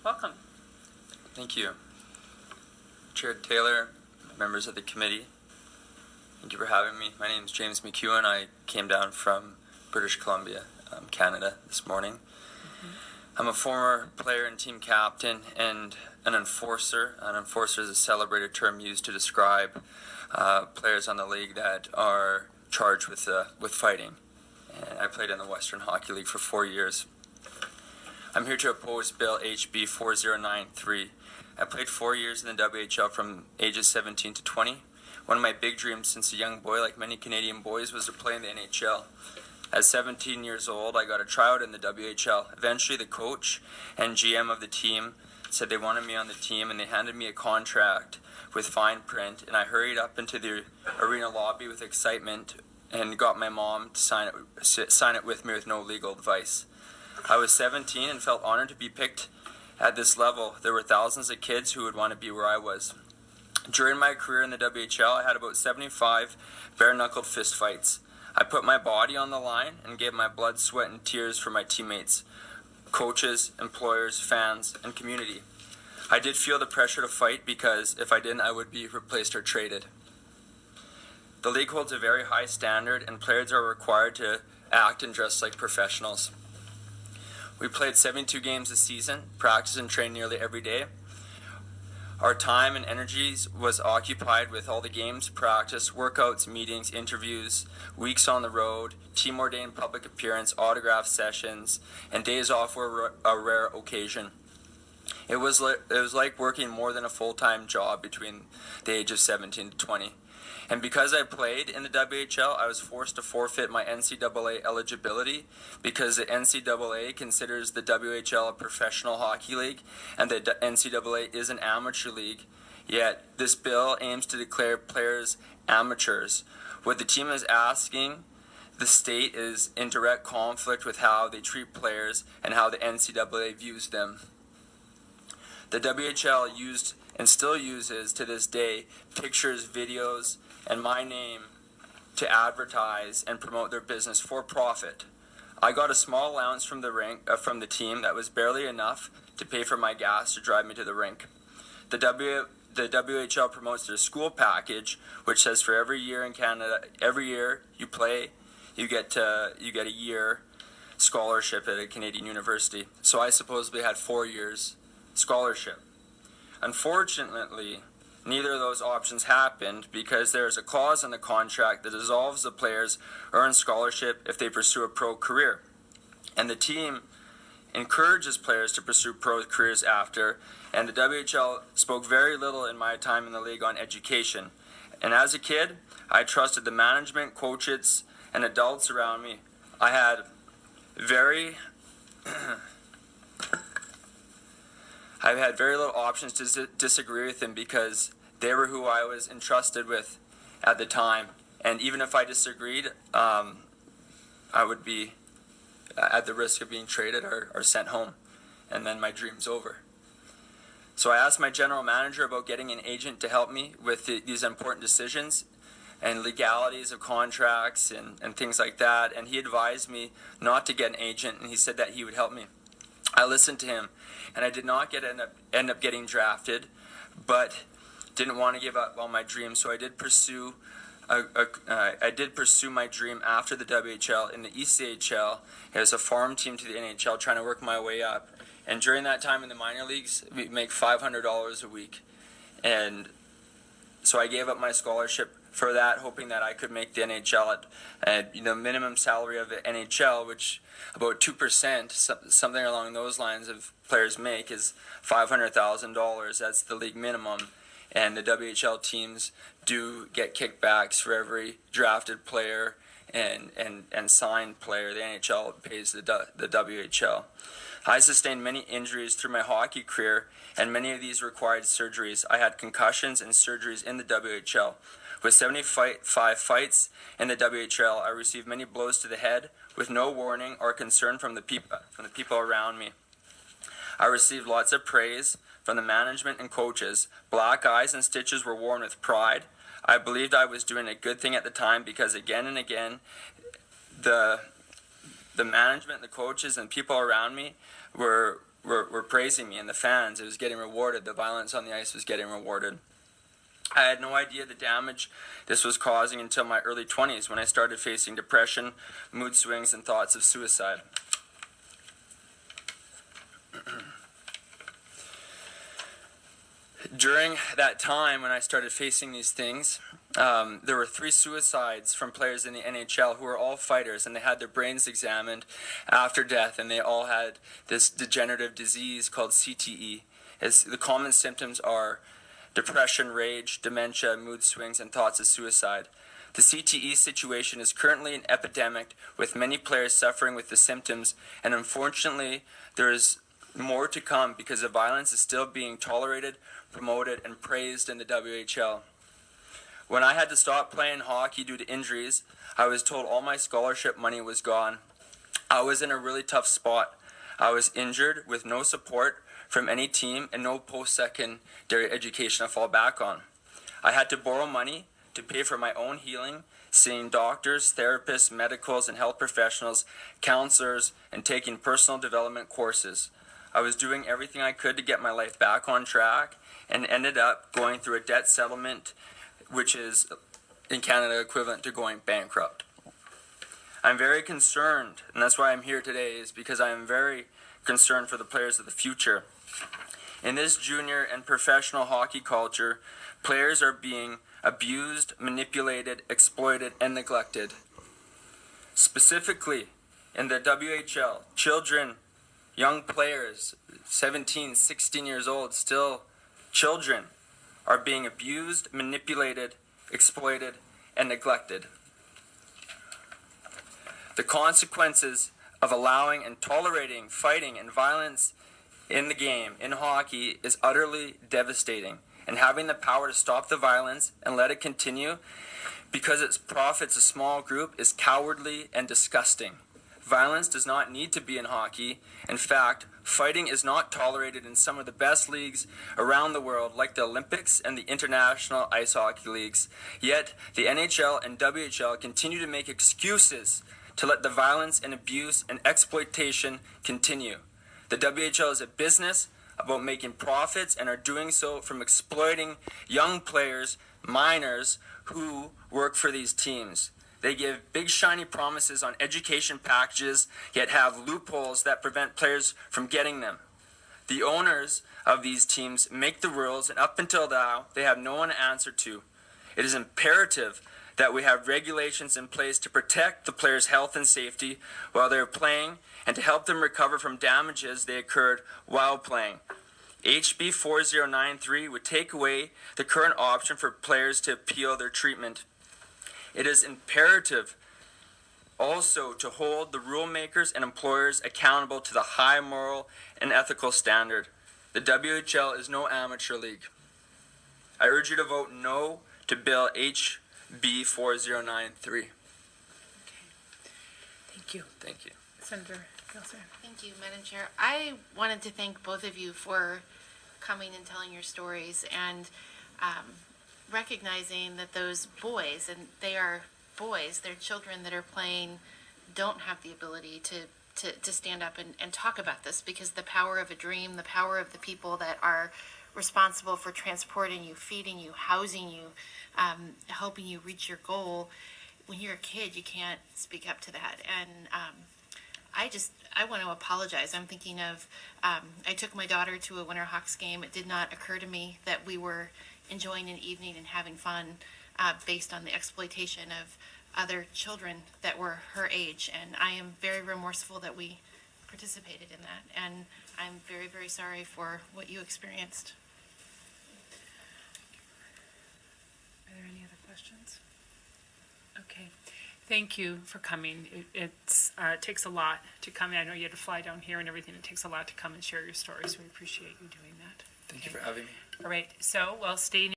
Welcome. Thank you. Chair Taylor, members of the committee, thank you for having me. My name is James Mcewan. I came down from British Columbia, Canada this morning. I'm a former player and team captain and an enforcer. An enforcer is a celebrated term used to describe players on the league that are charged with fighting. And I played in the Western Hockey League for 4 years. I'm here to oppose Bill HB 4093. I played 4 years in the WHL from ages 17 to 20. One of my big dreams since a young boy, like many Canadian boys, was to play in the NHL. At 17 years old, I got a tryout in the WHL. Eventually, the coach and GM of the team said they wanted me on the team, and they handed me a contract with fine print, and I hurried up into the arena lobby with excitement and got my mom to sign it with me with no legal advice. I was 17 and felt honored to be picked at this level. There were thousands of kids who would want to be where I was. During my career in the WHL, I had about 75 bare-knuckled fist fights. I put my body on the line and gave my blood, sweat, and tears for my teammates, coaches, employers, fans, and community. I did feel the pressure to fight because if I didn't, I would be replaced or traded. The league holds a very high standard, and players are required to act and dress like professionals. We played 72 games a season, practiced and trained nearly every day. Our time and energies was occupied with all the games, practice, workouts, meetings, interviews, weeks on the road, team-ordained public appearance, autograph sessions, and days off were a rare occasion. It was like working more than a full-time job between the age of 17 to 20. And because I played in the WHL, I was forced to forfeit my NCAA eligibility because the NCAA considers the WHL a professional hockey league and the NCAA is an amateur league. Yet this bill aims to declare players amateurs. What the team is asking the state is in direct conflict with how they treat players and how the NCAA views them. The WHL used and still uses to this day pictures, videos, and my name to advertise and promote their business for profit. I got a small allowance from the team that was barely enough to pay for my gas to drive me to the rink. The WHL promotes their school package, which says for every year in Canada, every year you play, you get a year scholarship at a Canadian university. So I supposedly had 4 years scholarship. Unfortunately, neither of those options happened because there is a clause in the contract that dissolves the players' earned scholarship if they pursue a pro career. And the team encourages players to pursue pro careers after, and the WHL spoke very little in my time in the league on education. And as a kid, I trusted the management, coaches, and adults around me. I've had very little options to disagree with them because they were who I was entrusted with at the time. And even if I disagreed, I would be at the risk of being traded or sent home. And then my dream's over. So I asked my general manager about getting an agent to help me with these important decisions and legalities of contracts and things like that. And he advised me not to get an agent, and he said that he would help me. I listened to him, and I did not end up getting drafted, but didn't want to give up on my dream, so I did pursue my dream after the WHL in the ECHL. It was a farm team to the NHL, trying to work my way up. And during that time in the minor leagues, we make $500 a week, and so I gave up my scholarship for that, hoping that I could make the NHL at the minimum salary of the NHL, which about 2%, something along those lines of players make, is $500,000. That's the league minimum. And the WHL teams do get kickbacks for every drafted player and signed player. The NHL pays the WHL. I sustained many injuries through my hockey career, and many of these required surgeries. I had concussions and surgeries in the WHL. With 75 fights in the WHL, I received many blows to the head with no warning or concern from the people around me. I received lots of praise from the management and coaches. Black eyes and stitches were worn with pride. I believed I was doing a good thing at the time because again and again, the management, the coaches, and people around me were were praising me, and the fans. It was getting rewarded. The violence on the ice was getting rewarded. I had no idea the damage this was causing until my early 20s, when I started facing depression, mood swings, and thoughts of suicide. During that time when I started facing these things, there were 3 suicides from players in the NHL who were all fighters, and they had their brains examined after death, and they all had this degenerative disease called CTE. As the common symptoms are depression, rage, dementia, mood swings, and thoughts of suicide. The CTE situation is currently an epidemic, with many players suffering with the symptoms, and unfortunately there is more to come because the violence is still being tolerated, promoted, and praised in the WHL. When I had to stop playing hockey due to injuries, I was told all my scholarship money was gone. I was in a really tough spot. I was injured with no support from any team and no post-secondary education to fall back on. I had to borrow money to pay for my own healing, seeing doctors, therapists, medicals, and health professionals, counselors, and taking personal development courses. I was doing everything I could to get my life back on track, and ended up going through a debt settlement, which is in Canada equivalent to going bankrupt. I'm very concerned, and that's why I'm here today, is because I am very concerned for the players of the future. In this junior and professional hockey culture, players are being abused, manipulated, exploited, and neglected. Specifically, in the WHL, children, young players, 17, 16 years old, still children, are being abused, manipulated, exploited, and neglected. The consequences of allowing and tolerating fighting and violence in the game, in hockey, is utterly devastating. And having the power to stop the violence and let it continue because it profits a small group is cowardly and disgusting. Violence does not need to be in hockey. In fact, fighting is not tolerated in some of the best leagues around the world, like the Olympics and the International Ice Hockey Leagues. Yet, the NHL and WHL continue to make excuses to let the violence and abuse and exploitation continue. The WHL is a business about making profits, and are doing so from exploiting young players, minors, who work for these teams. They give big shiny promises on education packages, yet have loopholes that prevent players from getting them. The owners of these teams make the rules, and up until now, they have no one to answer to. It is imperative that we have regulations in place to protect the players' health and safety while they're playing, and to help them recover from damages they occurred while playing. HB 4093 would take away the current option for players to appeal their treatment. It is imperative also to hold the rule makers and employers accountable to the high moral and ethical standard. The WHL is no amateur league. I urge you to vote no to Bill HB 4093. Thank you. Thank you. Senator Gilser. Thank you, Madam Chair. I wanted to thank both of you for coming and telling your stories, and recognizing that those boys, and they are boys, they're children that are playing, don't have the ability to stand up and talk about this, because the power of a dream, the power of the people that are responsible for transporting you, feeding you, housing you, helping you reach your goal, when you're a kid, you can't speak up to that. And I want to apologize. I'm thinking of, I took my daughter to a Winter Hawks game. It did not occur to me that we were enjoying an evening and having fun based on the exploitation of other children that were her age. And I am very remorseful that we participated in that. And I'm very, very sorry for what you experienced. Are there any other questions? Okay. Thank you for coming. It takes a lot to come. I know you had to fly down here and everything. It takes a lot to come and share your story, so we appreciate you doing that. Thank you for having me. All right. So, well, stay